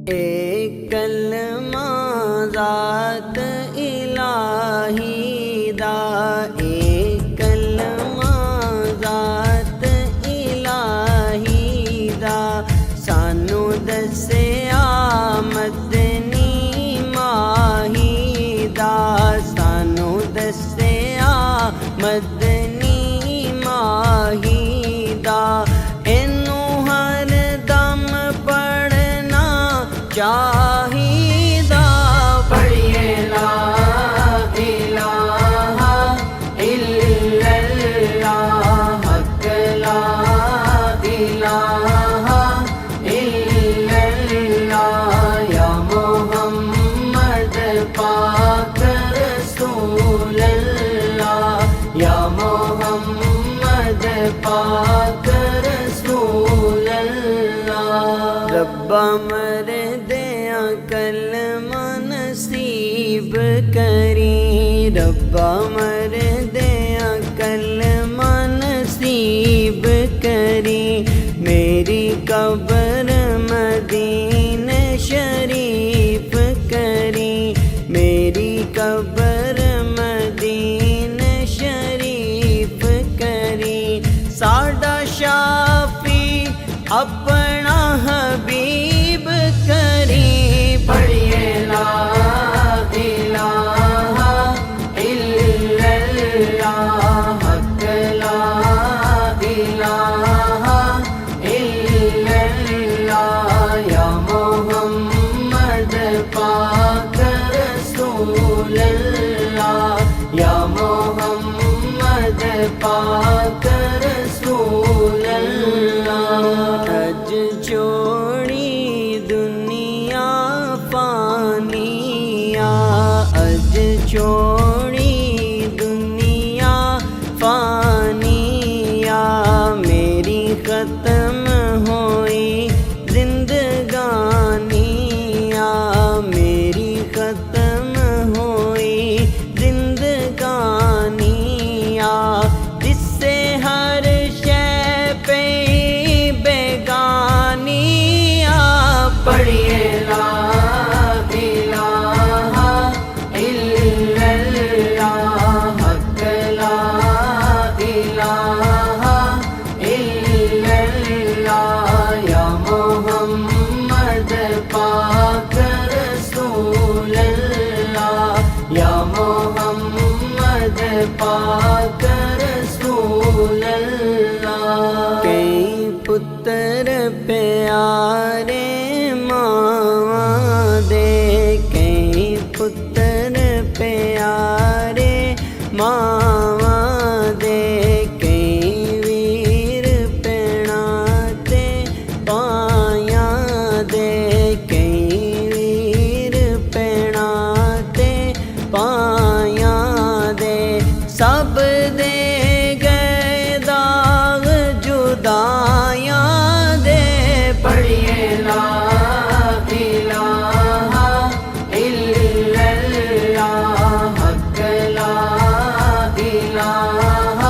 ایک کلمہ ذات الہی دا، ایک کلمہ ذات الہی دا، سانو دسیا مدنی ماہی دا، سانو دسیا مدنی ماہی دا، اینو ہر دم پڑھنا چاہیدا، پڑھیے لا الہ الا اللہ، حق لا الہ الا اللہ، یا محمد پاک رسول اللہ، یا محمد پاک رسول اللہ، ربا مردیاں کلمہ نصیب کری، ربا مردیاں کلمہ نصیب کری، میری قبر مدینہ شریف کری، میری قبر مدینہ شریف کری، ساڈا شافی اپنا حبیب کری، پڑھیے لا الہ الا اللہ، حق لا الہ الا اللہ، یا محمد پاک رسول اللہ، یا محمد پاک رسول اللہ، اج چھوڑی دنیا فانیا، اج چھوڑی دنیا فانیا، میری ختم ہوئی زندگانیاں، میری ختم ہوئی زندگانیاں، جس سے ہر شے پہ بیگانیاں، پڑھیے لا الہ الا اللہ، حق لا الہ الا اللہ، یا محمد پاک رسول اللہ، یا محمد پاک رسول اللہ، کئی پتر پیارے ماں دے، کئی پتر پیارے ماں دے، کئی ویر پینا تے پایاں دے، کئی ویر پینا تے پایاں دے، سب دے گئے داغ جدایاں دے، پڑھیے لا الہ الا اللہ، حق لا الہ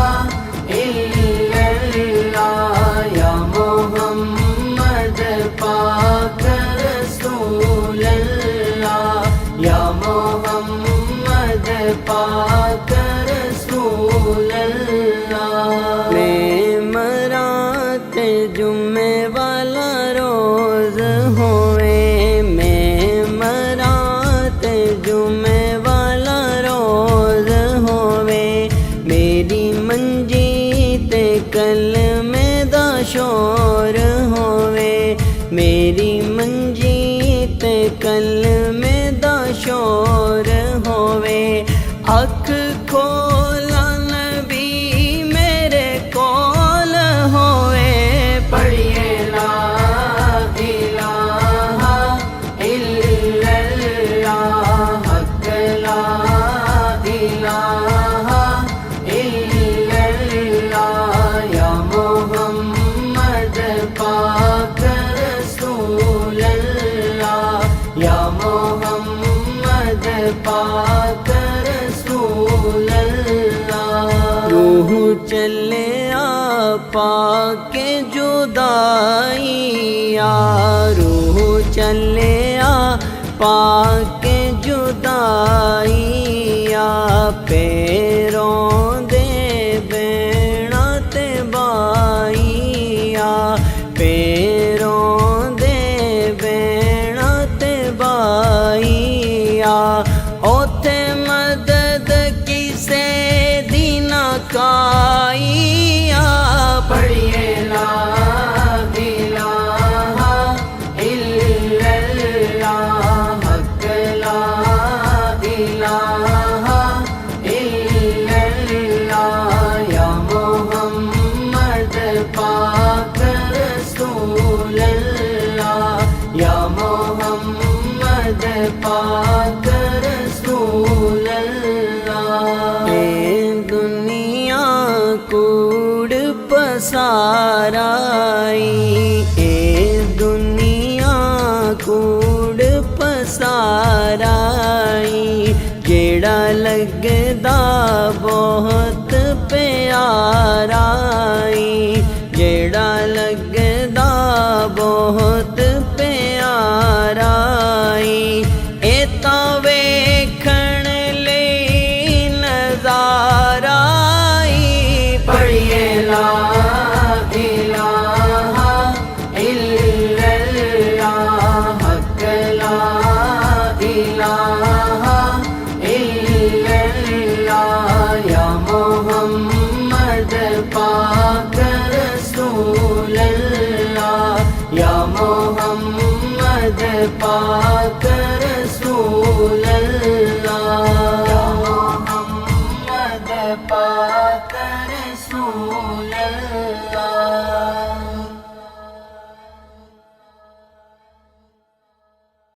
الا اللہ، یا محمد پاک رسول اللہ، یا محمد پاک رسول اللہ، میں مراں تے جمعے والا روز ہوئے، میں مراں تے جمعے والا روز ہوئے، میری منجی تے کلمے دا شور ہوئے، میری منجی تے کلمے دا شور ہوئے، اکھ کھولا نبی میرے کول ہوئے، پڑھیے لا الہ الا اللہ، حق لا الہ الا اللہ، یا محمد پاک رسول اللہ، یا محمد پاک رسول اللہ، روح چلے پا کے جدائی، چلیا پاک جدائیا پیروں دے بینا تے بائیا پیروں دے بینا تے بائیا اوتھے مدد کسے دی نہ کائیا پڑھیے لا الہ الا اللہ حق لا الہ الا اللہ یا محمد پاک رسول اللہ یا محمد پاک رسول اللہ اے دنیا کوڑ پسارائی اے دنیا کوڑ پسارائی جیڑا لگدا بہت پیارائی جیڑا لگدا بہت پیارائی اے تا ویکھن لئی نظارائی پڑھیے لا الہ الا اللہ حق لا الہ الا اللہ یا محمد پاک رسول اللہ یا محمد پاک رسول